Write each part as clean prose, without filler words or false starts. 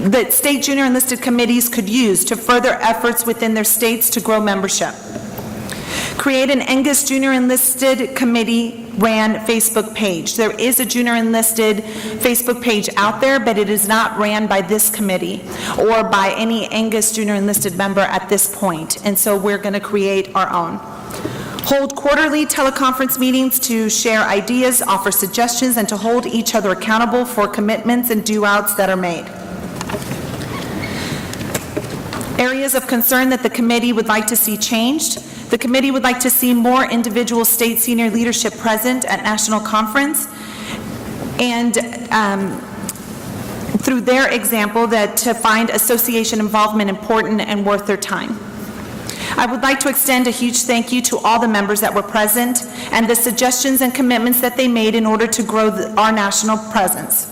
that state junior enlisted committees could use to further efforts within their states to grow membership. Create an EANGUS Junior Enlisted Committee ran Facebook page. There is a Junior Enlisted Facebook page out there, but it is not ran by this committee or by any EANGUS Junior Enlisted member at this point, and so we're going to create our own. Hold quarterly teleconference meetings to share ideas, offer suggestions, and to hold each other accountable for commitments and do-outs that are made. Areas of concern that the committee would like to see changed. The committee would like to see more individual state senior leadership present at national conference, and through their example, that to find association involvement important and worth their time. I would like to extend a huge thank you to all the members that were present and the suggestions and commitments that they made in order to grow our national presence.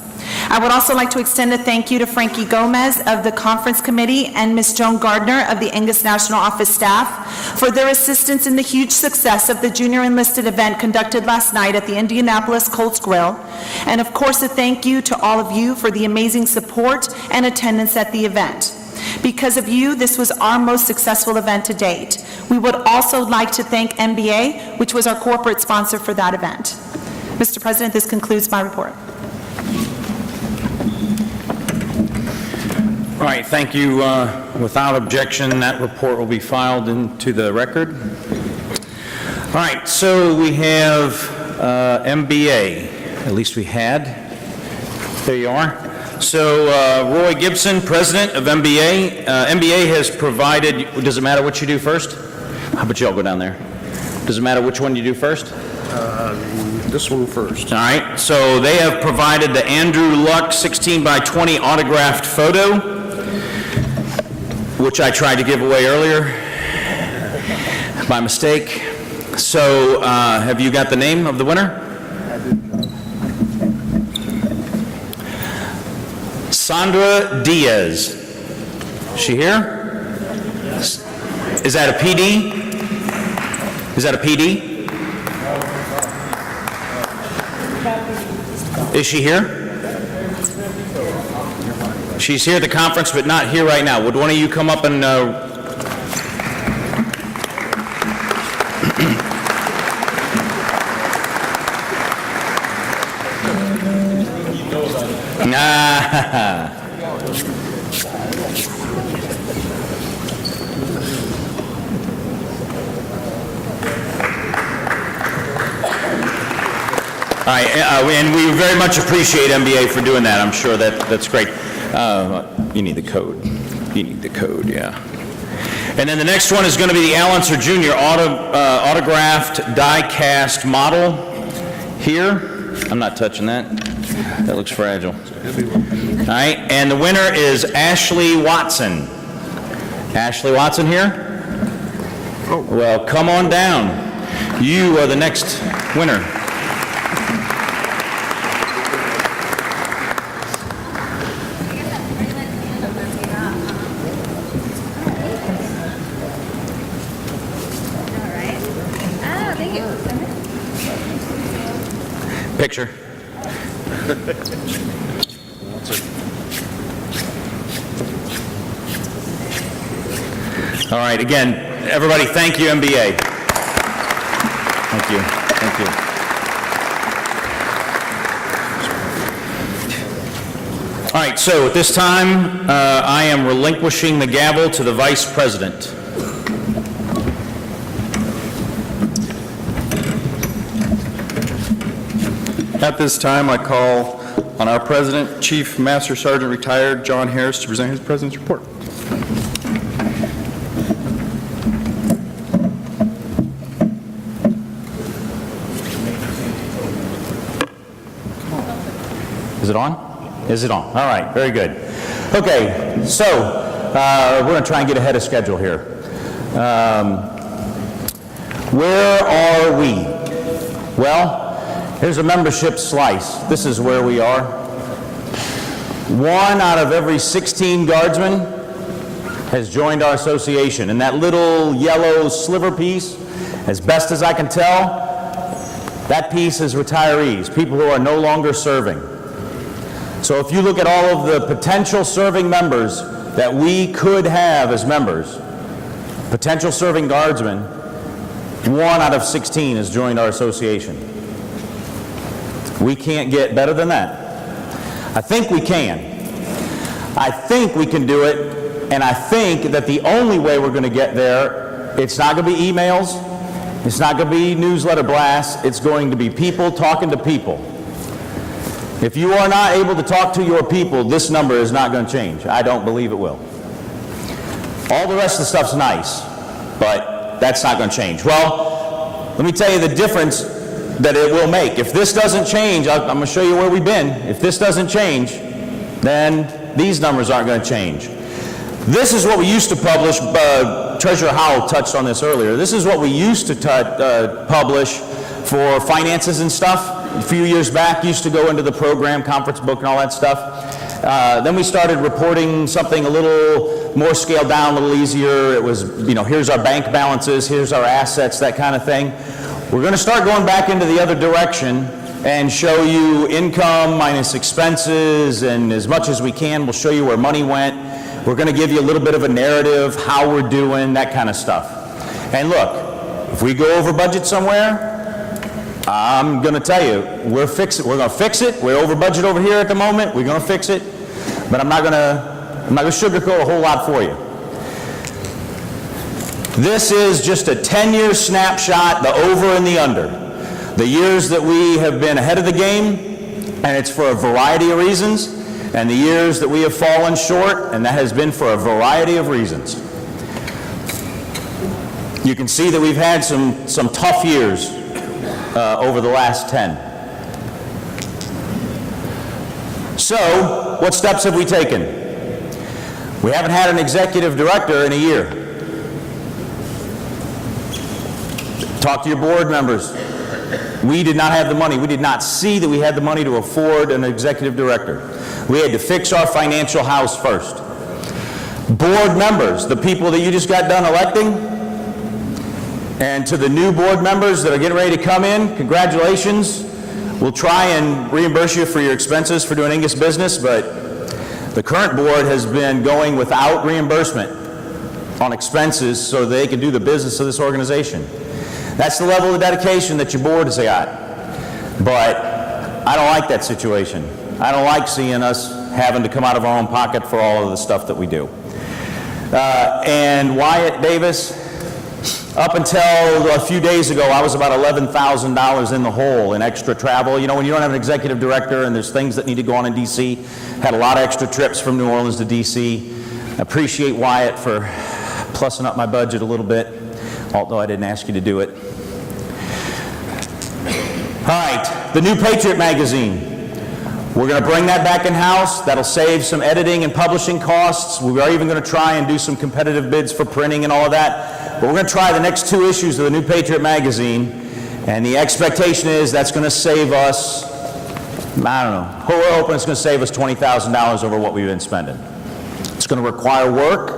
I would also like to extend a thank you to Frankie Gomez of the Conference Committee and Ms. Joan Gardner of the EANGUS National Office staff for their assistance in the huge success of the Junior Enlisted event conducted last night at the Indianapolis Colts Grill. And of course, a thank you to all of you for the amazing support and attendance at the event. Because of you, this was our most successful event to date. We would also like to thank NBA, which was our corporate sponsor for that event. Mr. President, this concludes my report. All right, thank you. Without objection, that report will be filed into the record. All right, so we have MBA, at least we had. There you are. So Roy Gibson, president of MBA. MBA has provided, does it matter what you do first? How about you all go down there? Does it matter which one you do first? This one first. All right, so they have provided the Andrew Luck 16 by 20 autographed photo, which I tried to give away earlier by mistake. So have you got the name of the winner? Sandra Diaz. Is she here? Is that a PD? Is that a PD? Is she here? She's here at the conference, but not here right now. Would one of you come up and... All right, and we very much appreciate MBA for doing that. I'm sure that's great. You need the code. You need the code, yeah. And then the next one is going to be the Allenser Jr. autographed die-cast model here. I'm not touching that. That looks fragile. All right, and the winner is Ashley Watson. Ashley Watson here? Oh. Well, come on down. You are the next winner. Picture. All right, again, everybody, thank you, MBA. Thank you. Thank you. All right, so at this time, I am relinquishing the gavel to the Vice President. At this time, I call on our President, Chief Master Sergeant Retired John Harris, to present his President's report. Is it on? Is it on? All right, very good. Okay, so we're going to try and get ahead of schedule here. Where are we? Well, here's a membership slice. This is where we are. 1 out of every 16 guardsmen has joined our association. And that little yellow sliver piece, as best as I can tell, that piece is retirees, people who are no longer serving. So if you look at all of the potential serving members that we could have as members, potential serving guardsmen, 1 out of 16 has joined our association. We can't get better than that. I think we can. I think we can do it, and I think that the only way we're going to get there, it's not going to be emails, it's not going to be newsletter blasts, it's going to be people talking to people. If you are not able to talk to your people, this number is not going to change. I don't believe it will. All the rest of the stuff's nice, but that's not going to change. Well, let me tell you the difference that it will make. If this doesn't change, I'm going to show you where we've been. If this doesn't change, then these numbers aren't going to change. This is what we used to publish. Treasurer Howell touched on this earlier. This is what we used to publish for finances and stuff. A few years back, used to go into the program, conference book and all that stuff. Then we started reporting something a little more scaled down, a little easier. It was, here's our bank balances, here's our assets, that kind of thing. We're going to start going back into the other direction and show you income minus expenses, and as much as we can, we'll show you where money went. We're going to give you a little bit of a narrative, how we're doing, that kind of stuff. And look, if we go over budget somewhere, I'm going to tell you, we're going to fix it. We're over budget over here at the moment. We're going to fix it. But I'm not going to sugarcoat a whole lot for you. This is just a 10-year snapshot, the over and the under. The years that we have been ahead of the game, and it's for a variety of reasons, and the years that we have fallen short, and that has been for a variety of reasons. You can see that we've had some tough years over the last 10. So, what steps have we taken? We haven't had an executive director in a year. Talk to your board members. We did not have the money. We did not see that we had the money to afford an executive director. We had to fix our financial house first. Board members, the people that you just got done electing, and to the new board members that are getting ready to come in, congratulations. We'll try and reimburse you for your expenses for doing EANGUS business, but the current board has been going without reimbursement on expenses so they can do the business of this organization. That's the level of dedication that your board has got. But I don't like that situation. I don't like seeing us having to come out of our own pocket for all of the stuff that we do. And Wyatt Davis, up until a few days ago, I was about $11,000 in the hole in extra travel. You know, when you don't have an executive director and there's things that need to go on in D.C., had a lot of extra trips from New Orleans to D.C. I appreciate Wyatt for plussing up my budget a little bit, although I didn't ask you to do it. All right, the new Patriot magazine. We're going to bring that back in-house. That'll save some editing and publishing costs. We are even going to try and do some competitive bids for printing and all of that. But we're going to try the next 2 issues of the new Patriot magazine, and the expectation is that's going to save us, I don't know, we're hoping it's going to save us $20,000 over what we've been spending. It's going to require work.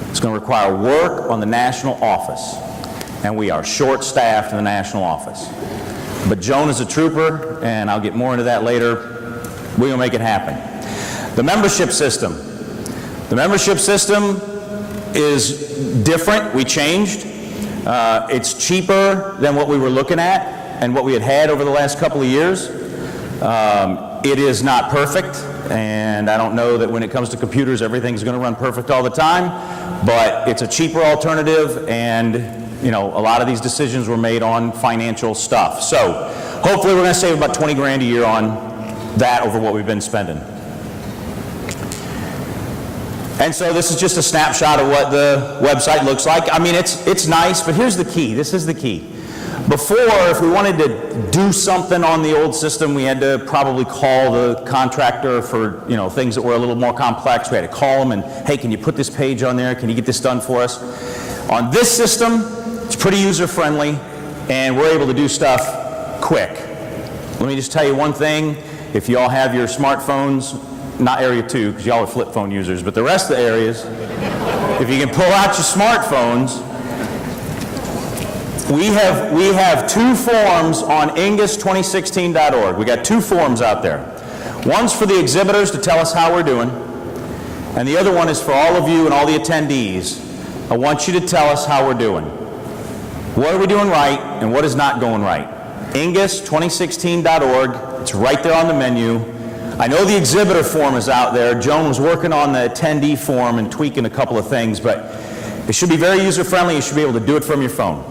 It's going to require work on the national office, and we are short-staffed in the national office. But Joan is a trooper, and I'll get more into that later. We're going to make it happen. The membership system. The membership system is different. We changed. It's cheaper than what we were looking at and what we had over the last couple of years. It is not perfect, and I don't know that when it comes to computers everything's going to run perfect all the time, but it's a cheaper alternative, and you know, a lot of these decisions were made on financial stuff. So hopefully we're going to save about 20 grand a year on that over what we've been spending. And so this is just a snapshot of what the website looks like. I mean, it's nice, but here's the key. This is the key. Before, if we wanted to do something on the old system, we had to probably call the contractor for, you know, things that were a little more complex. We had to call them and, hey, can you put this page on there? Can you get this done for us? On this system, it's pretty user-friendly, and we're able to do stuff quick. Let me just tell you one thing. If you all have your smartphones, not area 2, because y'all are flip phone users, but the rest of the areas, if you can pull out your smartphones, we have 2 forms on EANGUS2016.org. We got 2 forms out there. One's for the exhibitors to tell us how we're doing, and the other one is for all of you and all the attendees. I want you to tell us how we're doing. What are we doing right, and what is not going right? EANGUS2016.org, it's right there on the menu. I know the exhibitor form is out there. Joan was working on the attendee form and tweaking a couple of things, but it should be very user-friendly. You should be able to do it from your phone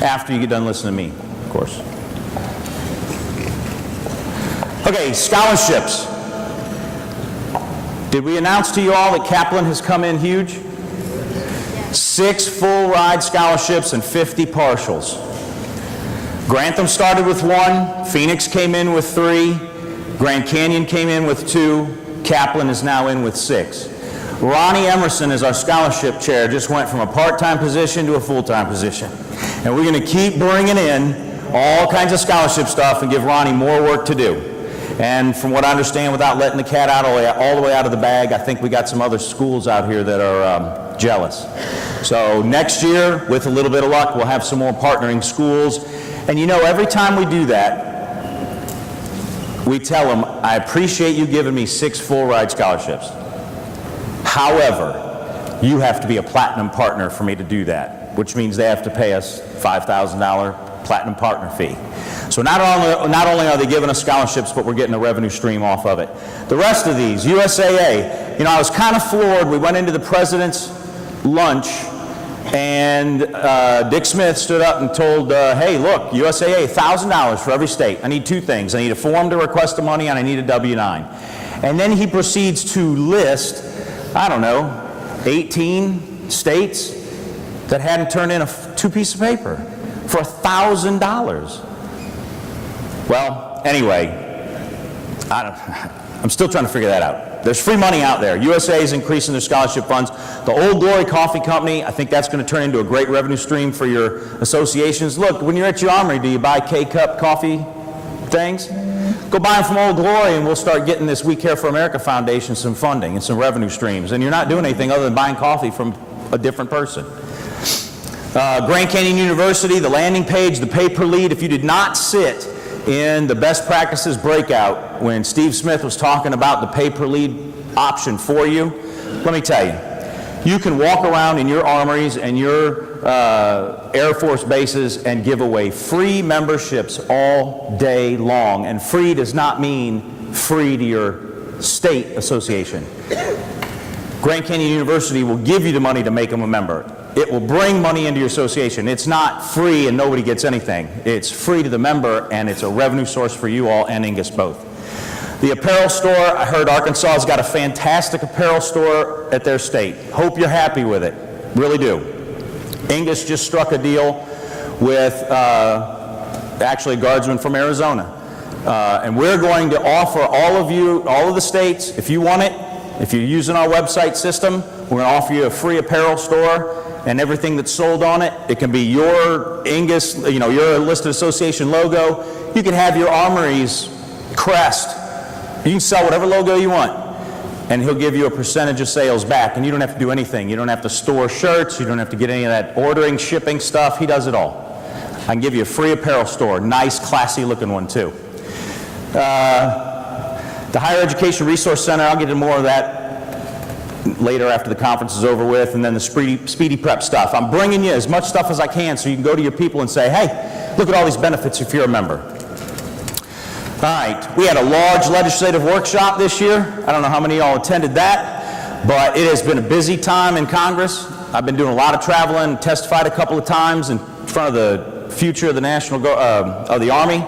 after you get done listening to me, of course. Okay, scholarships. Did we announce to you all that Kaplan has come in huge? 6 full ride scholarships and 50 partials. Grantham started with 1, Phoenix came in with 3, Grand Canyon came in with 2, Kaplan is now in with 6. Ronnie Emerson is our scholarship chair, just went from a part-time position to a full-time position. And we're going to keep bringing in all kinds of scholarship stuff and give Ronnie more work to do. And from what I understand, without letting the cat out all the way out of the bag, I think we got some other schools out here that are jealous. So next year, with a little bit of luck, we'll have some more partnering schools. And you know, every time we do that, we tell them, I appreciate you giving me 6 full ride scholarships. However, you have to be a platinum partner for me to do that, which means they have to pay us $5,000 platinum partner fee. So not only are they giving us scholarships, but we're getting a revenue stream off of it. The rest of these, USAA, you know, I was kind of floored. We went into the president's lunch, and Dick Smith stood up and told, hey, look, USAA, $1,000 for every state. I need 2 things. I need a form to request the money, and I need a W-9. And then he proceeds to list, I don't know, 18 states that hadn't turned in a 2 pieces of paper for $1,000. Well, anyway, I'm still trying to figure that out. There's free money out there. USA is increasing their scholarship funds. The Old Glory Coffee Company, I think that's going to turn into a great revenue stream for your associations. Look, when you're at your armory, do you buy K-Cup coffee things? Go buy them from Old Glory, and we'll start getting this We Care for America Foundation some funding and some revenue streams. And you're not doing anything other than buying coffee from a different person. Grand Canyon University, the landing page, the pay-per-lead. If you did not sit in the best practices breakout when Steve Smith was talking about the pay-per-lead option for you, let me tell you, you can walk around in your armories and your Air Force bases and give away free memberships all day long. And free does not mean free to your state association. Grand Canyon University will give you the money to make them a member. It will bring money into your association. It's not free and nobody gets anything. It's free to the member, and it's a revenue source for you all and EANGUS both. The apparel store, I heard Arkansas has got a fantastic apparel store at their state. Hope you're happy with it. Really do. EANGUS just struck a deal with actually a guardsman from Arizona. And we're going to offer all of you, all of the states, if you want it, if you're using our website system, we're going to offer you a free apparel store, and everything that's sold on it, it can be your EANGUS, you know, your listed association logo. You can have your armory's crest. You can sell whatever logo you want, and he'll give you a percentage of sales back, and you don't have to do anything. You don't have to store shirts. You don't have to get any of that ordering, shipping stuff. He does it all. I can give you a free apparel store. Nice, classy looking one, too. The Higher Education Resource Center, I'll get into more of that later after the conference is over with, and then the speedy prep stuff. I'm bringing you as much stuff as I can so you can go to your people and say, hey, look at all these benefits if you're a member. All right, we had a large legislative workshop this year. I don't know how many of y'all attended that, but it has been a busy time in Congress. I've been doing a lot of traveling, testified a couple of times in front of the future of the of the Army.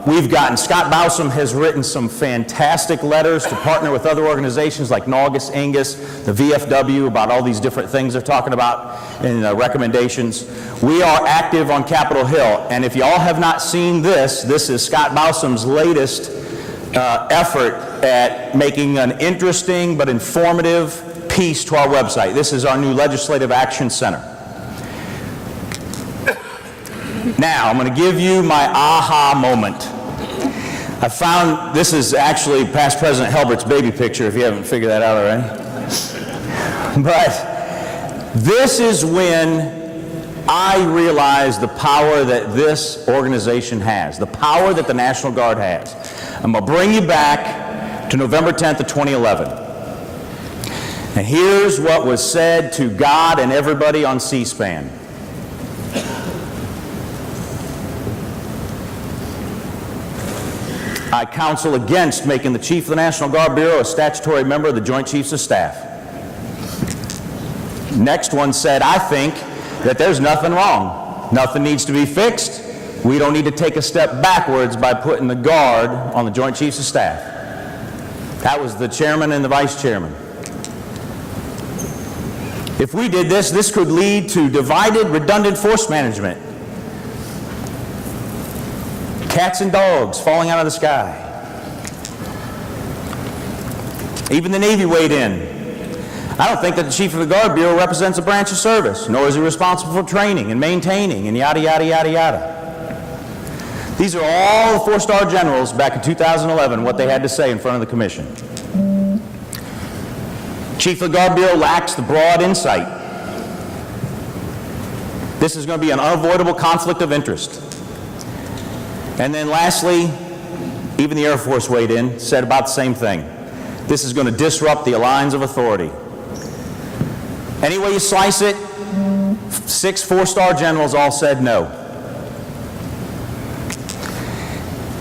We've gotten, Scott Bowsum has written some fantastic letters to partner with other organizations like EANGUS, the VFW, about all these different things they're talking about in recommendations. We are active on Capitol Hill, and if y'all have not seen this, this is Scott Bowsum's latest effort at making an interesting but informative piece to our website. This is our new Legislative Action Center. Now, I'm going to give you my aha moment. I found, this is actually past President Helbert's baby picture, if you haven't figured that out already. But this is when I realized the power that this organization has, the power that the National Guard has. I'm going to bring you back to November 10th of 2011. And here's what was said to God and everybody on C-SPAN. I counsel against making the Chief of the National Guard Bureau a statutory member of the Joint Chiefs of Staff. Next one said, I think that there's nothing wrong. Nothing needs to be fixed. We don't need to take a step backwards by putting the Guard on the Joint Chiefs of Staff. That was the chairman and the vice chairman. If we did this, this could lead to divided, redundant force management. Cats and dogs falling out of the sky. Even the Navy weighed in. I don't think that the Chief of the Guard Bureau represents a branch of service, nor is he responsible for training and maintaining and yada, yada, yada, yada. These are all the four-star generals back in 2011, what they had to say in front of the commission. Chief of the Guard Bureau lacks the broad insight. This is going to be an unavoidable conflict of interest. And then lastly, even the Air Force weighed in, said about the same thing. This is going to disrupt the lines of authority. Any way you slice it, 6 four-star generals all said no.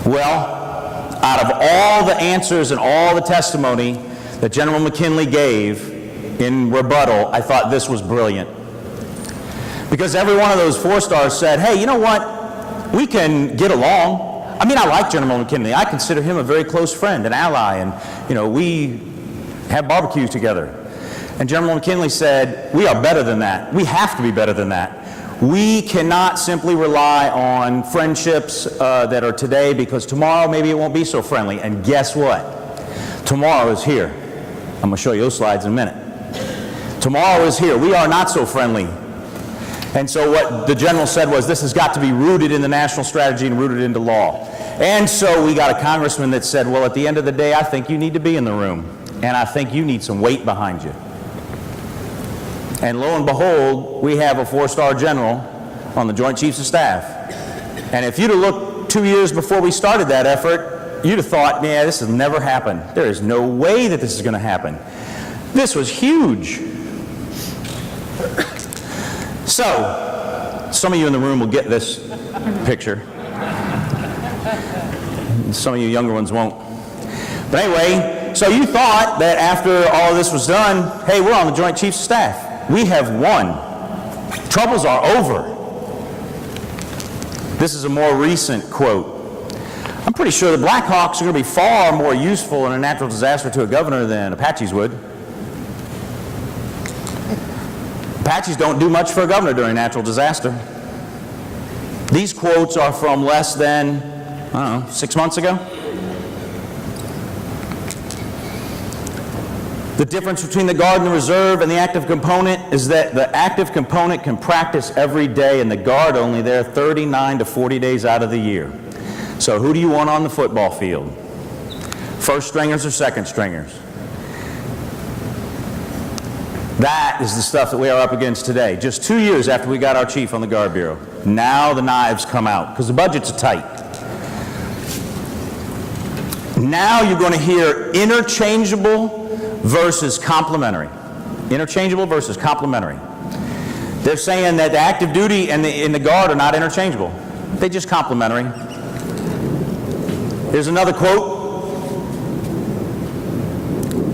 Well, out of all the answers and all the testimony that General McKinley gave in rebuttal, I thought this was brilliant. Because every one of those four-stars said, hey, you know what? We can get along. I mean, I like General McKinley. I consider him a very close friend, an ally, and, you know, we have barbecues together. And General McKinley said, we are better than that. We have to be better than that. We cannot simply rely on friendships that are today, because tomorrow maybe it won't be so friendly. And guess what? Tomorrow is here. I'm going to show you those slides in a minute. Tomorrow is here. We are not so friendly. And so what the general said was, this has got to be rooted in the national strategy and rooted into law. And so we got a congressman that said, well, at the end of the day, I think you need to be in the room. And I think you need some weight behind you. And lo and behold, we have a four-star general on the Joint Chiefs of Staff. And if you'd have looked 2 years before we started that effort, you'd have thought, yeah, this has never happened. There is no way that this is going to happen. This was huge. So, some of you in the room will get this picture. Some of you younger ones won't. But anyway, so you thought that after all of this was done, hey, we're on the Joint Chiefs of Staff. We have won. Troubles are over. This is a more recent quote. I'm pretty sure the Blackhawks are going to be far more useful in a natural disaster to a governor than Apaches would. Apaches don't do much for a governor during natural disaster. These quotes are from less than, I don't know, 6 months ago. The difference between the Guard and the Reserve and the active component is that the active component can practice every day and the Guard only there 39 to 40 days out of the year. So who do you want on the football field? First stringers or second stringers? That is the stuff that we are up against today. Just 2 years after we got our chief on the Guard Bureau. Now the knives come out because the budgets are tight. Now you're going to hear interchangeable versus complementary. Interchangeable versus complementary. They're saying that the active duty and the Guard are not interchangeable. They're just complementary. Here's another quote.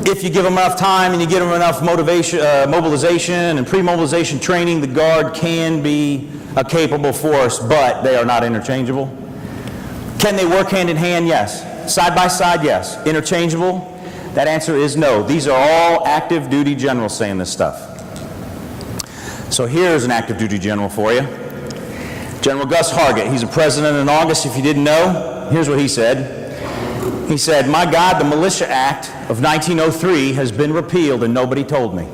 If you give them enough time and you give them enough mobilization and pre-mobilization training, the Guard can be a capable force, but they are not interchangeable. Can they work hand in hand? Yes. Side by side? Yes. Interchangeable? That answer is no. These are all active duty generals saying this stuff. So here's an active duty general for you. General Gus Hargett. He's a president in August, if you didn't know. Here's what he said. He said, my God, the Militia Act of 1903 has been repealed and nobody told me.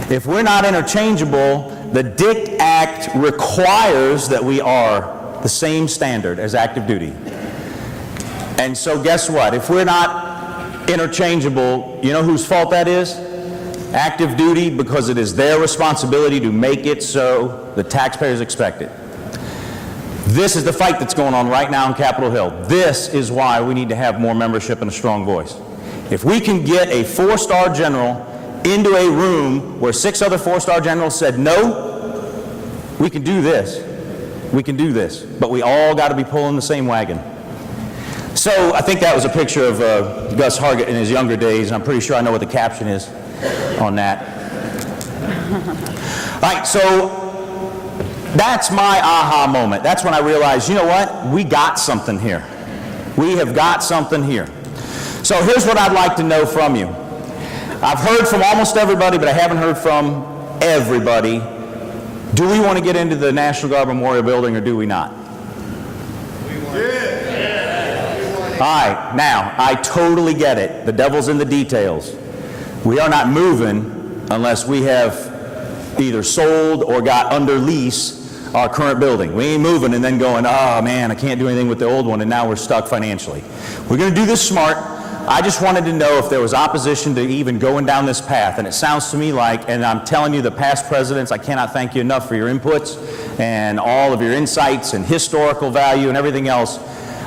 If we're not interchangeable, the DICT Act requires that we are the same standard as active duty. And so guess what? If we're not interchangeable, you know whose fault that is? Active duty, because it is their responsibility to make it so the taxpayers expect it. This is the fight that's going on right now in Capitol Hill. This is why we need to have more membership and a strong voice. If we can get a 4-star general into a room where 6 other 4-star generals said no, we can do this. We can do this. But we all got to be pulling the same wagon. So I think that was a picture of Gus Hargett in his younger days, and I'm pretty sure I know what the caption is on that. All right, so that's my aha moment. That's when I realized, you know what? We got something here. We have got something here. So here's what I'd like to know from you. I've heard from almost everybody, but I haven't heard from everybody. Do we want to get into the National Guard Memorial Building or do we not? All right, now, I totally get it. The devil's in the details. We are not moving unless we have either sold or got under lease our current building. We ain't moving and then going, oh man, I can't do anything with the old one, and now we're stuck financially. We're going to do this smart. I just wanted to know if there was opposition to even going down this path, and it sounds to me like, and I'm telling you, the past presidents, I cannot thank you enough for your inputs and all of your insights and historical value and everything else.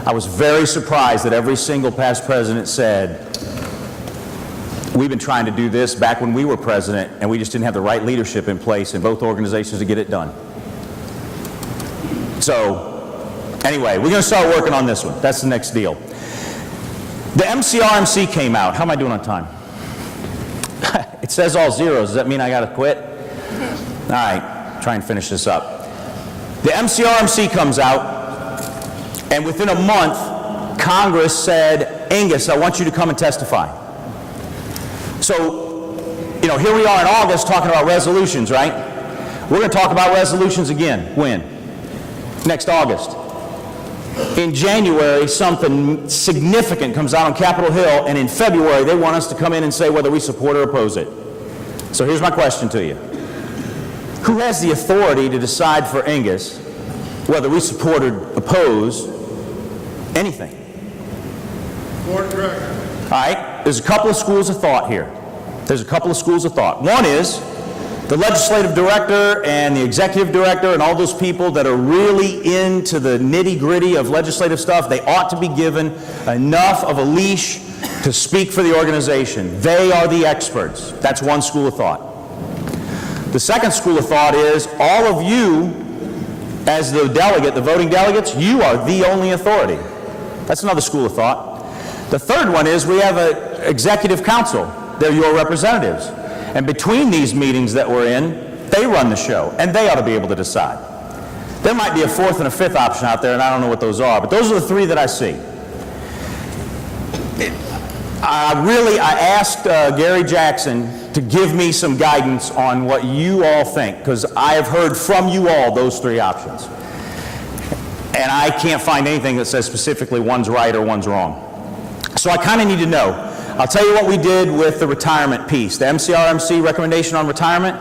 I was very surprised that every single past president said, we've been trying to do this back when we were president, and we just didn't have the right leadership in place in both organizations to get it done. So, anyway, we're going to start working on this one. That's the next deal. The MCRMC came out. How am I doing on time? It says all zeros. Does that mean I got to quit? All right, try and finish this up. The MCRMC comes out, and within a month, Congress said, Angus, I want you to come and testify. So, you know, here we are in August talking about resolutions, right? We're going to talk about resolutions again. When? Next August. In January, something significant comes out on Capitol Hill, and in February, they want us to come in and say whether we support or oppose it. So here's my question to you. Who has the authority to decide for Angus whether we support or oppose anything? Board of Directors. All right, there's a couple of schools of thought here. There's a couple of schools of thought. One is the legislative director and the executive director and all those people that are really into the nitty-gritty of legislative stuff, they ought to be given enough of a leash to speak for the organization. They are the experts. That's one school of thought. The second school of thought is all of you, as the delegate, the voting delegates, you are the only authority. That's another school of thought. The third one is we have an executive council. They're your representatives. And between these meetings that we're in, they run the show, and they ought to be able to decide. There might be a fourth and a fifth option out there, and I don't know what those are, but those are the three that I see. I asked Gary Jackson to give me some guidance on what you all think, because I have heard from you all those three options. And I can't find anything that says specifically one's right or one's wrong. So I kind of need to know. I'll tell you what we did with the retirement piece. The MCRMC recommendation on retirement,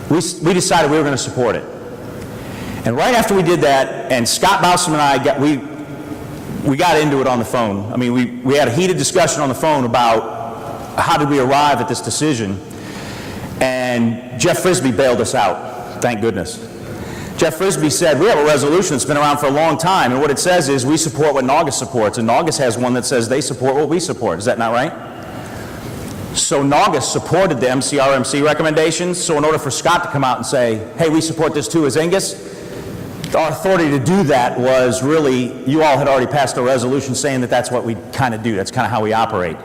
we decided we were going to support it. And right after we did that, and Scott Bowsom and I, we got into it on the phone. I mean, we had a heated discussion on the phone about how did we arrive at this decision. And Jeff Frisbee bailed us out, thank goodness. Jeff Frisbee said, we have a resolution that's been around for a long time, and what it says is we support what NAUGUS supports, and NAUGUS has one that says they support what we support. Is that not right? So NAUGUS supported the MCRMC recommendations, so in order for Scott to come out and say, hey, we support this too as Angus, our authority to do that was really, you all had already passed a resolution saying that that's what we kind of do, that's kind of how we operate.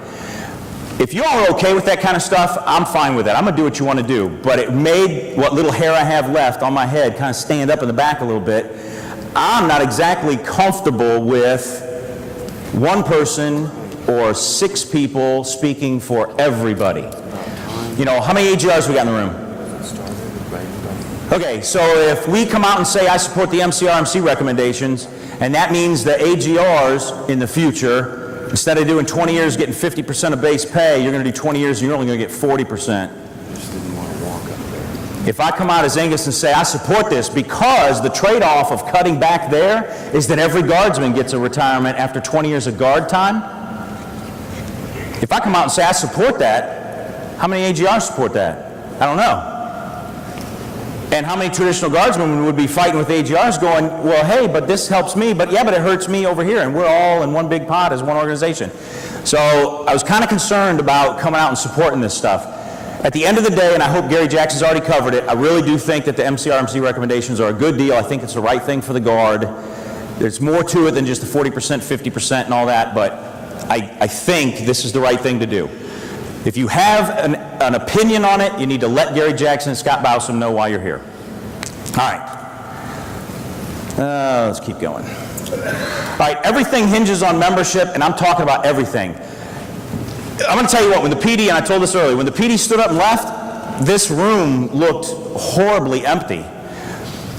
If you all are okay with that kind of stuff, I'm fine with that. I'm going to do what you want to do. But it made what little hair I have left on my head kind of stand up in the back a little bit. I'm not exactly comfortable with one person or 6 people speaking for everybody. You know, how many AGRs we got in the room? Okay, so if we come out and say I support the MCRMC recommendations, and that means the AGRs in the future, instead of doing 20 years getting 50% of base pay, you're going to do 20 years and you're only going to get 40%. If I come out as Angus and say I support this because the trade-off of cutting back there is that every guardsman gets a retirement after 20 years of guard time, if I come out and say I support that, how many AGRs support that? I don't know. And how many traditional guardsmen would be fighting with AGRs going, well, hey, but this helps me, but yeah, but it hurts me over here, and we're all in one big pot as one organization. So I was kind of concerned about coming out and supporting this stuff. At the end of the day, and I hope Gary Jackson's already covered it, I really do think that the MCRMC recommendations are a good deal. I think it's the right thing for the Guard. There's more to it than just the 40%, 50% and all that, but I think this is the right thing to do. If you have an opinion on it, you need to let Gary Jackson and Scott Bowsum know why you're here. All right. Let's keep going. All right, everything hinges on membership, and I'm talking about everything. I'm going to tell you what, when the PD, and I told this earlier, when the PD stood up and left, this room looked horribly empty.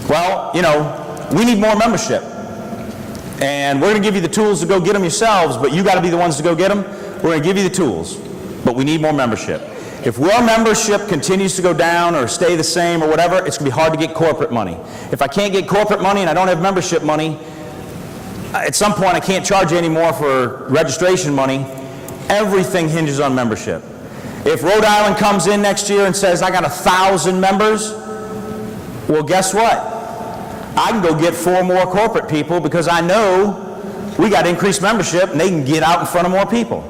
Well, you know, we need more membership. And we're going to give you the tools to go get them yourselves, but you got to be the ones to go get them. We're going to give you the tools, but we need more membership. If our membership continues to go down or stay the same or whatever, it's going to be hard to get corporate money. If I can't get corporate money and I don't have membership money, at some point I can't charge you anymore for registration money. Everything hinges on membership. If Rhode Island comes in next year and says, I got 1,000 members, well, guess what? I can go get 4 more corporate people because I know we got increased membership and they can get out in front of more people.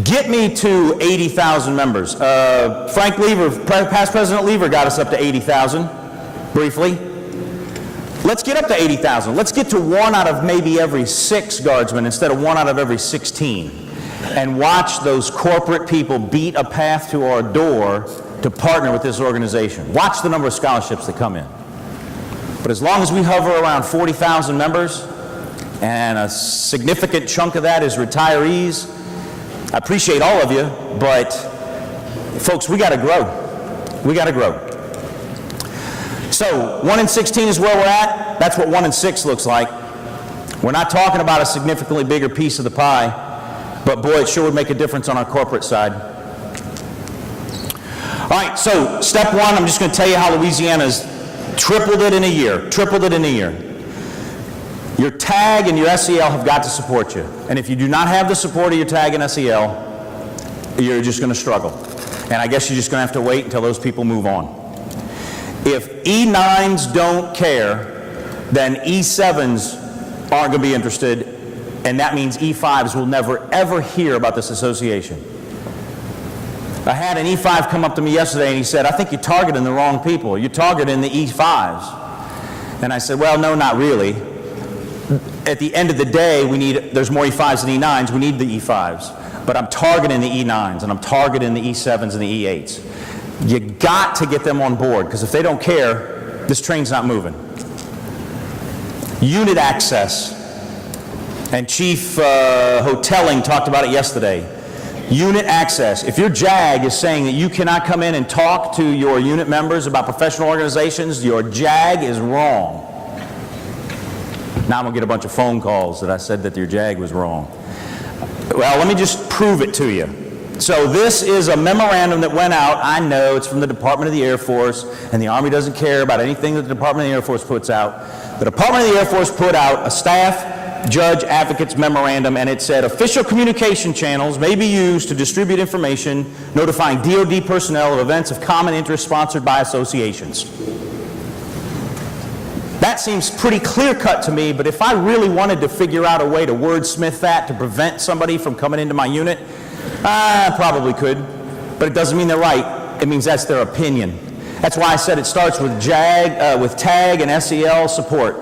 Get me to 80,000 members. Frank Lever, past President Lever got us up to 80,000, briefly. Let's get up to 80,000. Let's get to 1 out of maybe every 6 guardsmen instead of 1 out of every 16. And watch those corporate people beat a path to our door to partner with this organization. Watch the number of scholarships that come in. But as long as we hover around 40,000 members, and a significant chunk of that is retirees, I appreciate all of you, but folks, we got to grow. We got to grow. So 1 in 16 is where we're at. That's what 1 in 6 looks like. We're not talking about a significantly bigger piece of the pie, but boy, it sure would make a difference on our corporate side. All right, so step 1, I'm just going to tell you how Louisiana's tripled it in a year. Tripled it in a year. Your TAG and your SEL have got to support you. And if you do not have the support of your TAG and SEL, you're just going to struggle. And I guess you're just going to have to wait until those people move on. If E9s don't care, then E7s aren't going to be interested, and that means E5s will never, ever hear about this association. I had an E5 come up to me yesterday and he said, I think you're targeting the wrong people. You're targeting the E5s. And I said, well, no, not really. At the end of the day, there's more E5s than E9s. We need the E5s. But I'm targeting the E9s, and I'm targeting the E7s and the E8s. You got to get them on board, because if they don't care, this train's not moving. Unit access. And Chief Hotelling talked about it yesterday. Unit access. If your JAG is saying that you cannot come in and talk to your unit members about professional organizations, your JAG is wrong. Now I'm going to get a bunch of phone calls that I said that your JAG was wrong. Well, let me just prove it to you. So this is a memorandum that went out. I know it's from the Department of the Air Force, and the Army doesn't care about anything that the Department of the Air Force puts out. The Department of the Air Force put out a staff judge advocate's memorandum, and it said official communication channels may be used to distribute information notifying DoD personnel of events of common interest sponsored by associations. That seems pretty clear-cut to me, but if I really wanted to figure out a way to wordsmith that to prevent somebody from coming into my unit, I probably could, but it doesn't mean they're right. It means that's their opinion. That's why I said it starts with TAG and SEL support.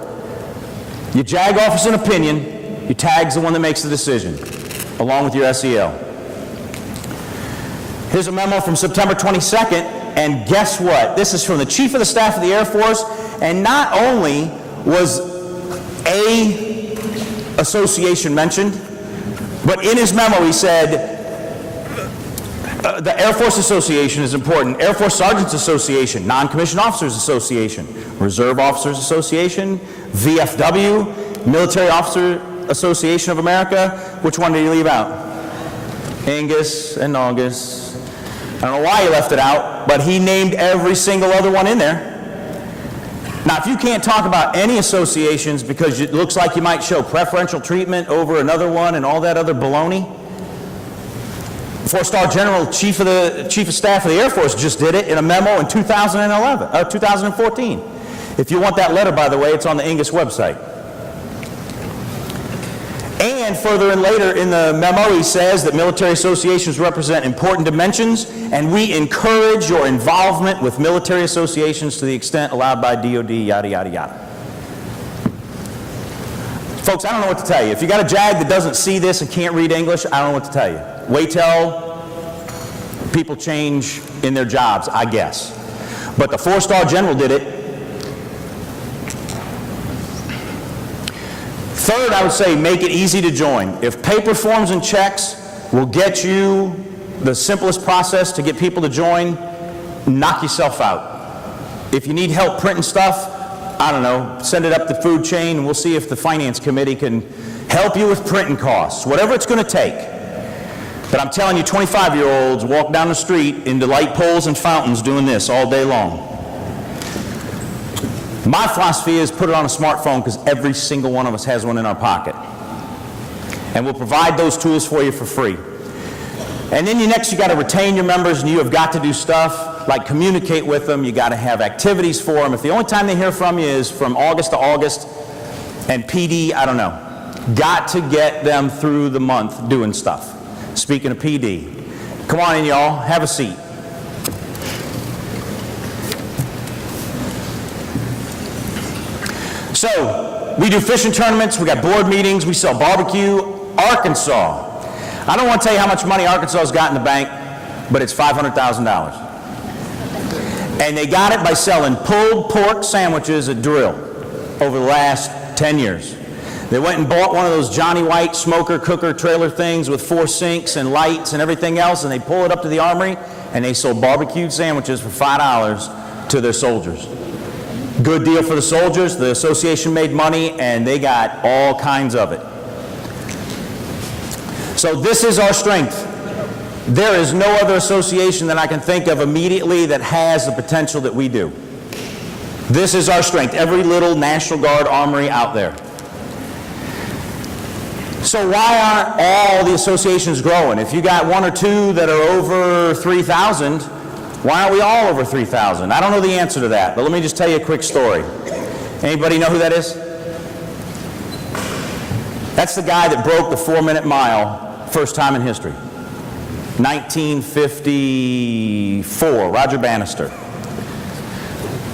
Your JAG offers an opinion, your TAG's the one that makes the decision, along with your SEL. Here's a memo from September 22nd, and guess what? This is from the Chief of the Staff of the Air Force, and not only was a association mentioned, but in his memo he said, the Air Force Association is important. Air Force Sergeants Association, Non-Commissioned Officers Association, Reserve Officers Association, VFW, Military Officer Association of America. Which one did he leave out? EANGUS and EANGUS. I don't know why he left it out, but he named every single other one in there. Now, if you can't talk about any associations because it looks like you might show preferential treatment over another one and all that other baloney, Four-star General, Chief of Staff of the Air Force just did it in a memo in 2014. If you want that letter, by the way, it's on the EANGUS website. And further and later in the memo, he says that military associations represent important dimensions, and we encourage your involvement with military associations to the extent allowed by DOD, yada, yada, yada. Folks, I don't know what to tell you. If you got a JAG that doesn't see this and can't read English, I don't know what to tell you. Wait till people change in their jobs, I guess. But the four-star general did it. Third, I would say make it easy to join. If paper forms and checks will get you the simplest process to get people to join, knock yourself out. If you need help printing stuff, I don't know, send it up the food chain and we'll see if the finance committee can help you with printing costs, whatever it's going to take. But I'm telling you, 25-year-olds walk down the street into light poles and fountains doing this all day long. My philosophy is put it on a smartphone because every single one of us has one in our pocket. And we'll provide those tools for you for free. And then you got to retain your members, and you have got to do stuff like communicate with them. You got to have activities for them. If the only time they hear from you is from August to August, and PD, I don't know. Got to get them through the month doing stuff. Speaking of PD, come on in, y'all. Have a seat. So, we do fishing tournaments, we got board meetings, we sell barbecue. Arkansas. I don't want to tell you how much money Arkansas has got in the bank, but it's $500,000. And they got it by selling pulled pork sandwiches at Drill over the last 10 years. They went and bought one of those Johnny White smoker cooker trailer things with 4 sinks and lights and everything else, and they pull it up to the armory, and they sold barbecued sandwiches for $5 to their soldiers. Good deal for the soldiers. The association made money, and they got all kinds of it. So this is our strength. There is no other association that I can think of immediately that has the potential that we do. This is our strength. Every little National Guard armory out there. So why aren't all the associations growing? If you got 1 or 2 that are over 3,000, why aren't we all over 3,000? I don't know the answer to that, but let me just tell you a quick story. Anybody know who that is? That's the guy that broke the 4-minute mile first time in history. 1954, Roger Bannister.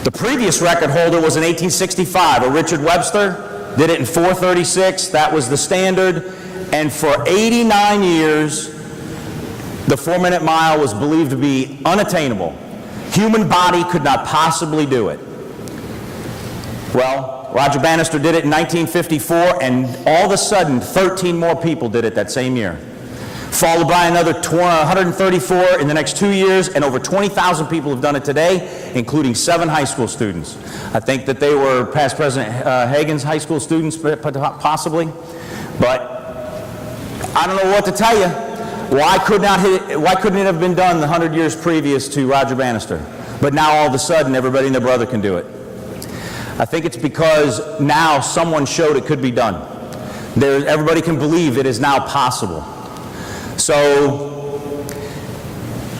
The previous record holder was in 1865, a Richard Webster, did it in 4:36, that was the standard, and for 89 years, the 4-minute mile was believed to be unattainable. Human body could not possibly do it. Well, Roger Bannister did it in 1954, and all of a sudden, 13 more people did it that same year. Followed by another 134 in the next 2 years, and over 20,000 people have done it today, including 7 high school students. I think that they were past President Hagen's high school students, possibly. But I don't know what to tell you. Why couldn't it have been done the 100 years previous to Roger Bannister? But now all of a sudden, everybody and their brother can do it. I think it's because now someone showed it could be done. Everybody can believe it is now possible. So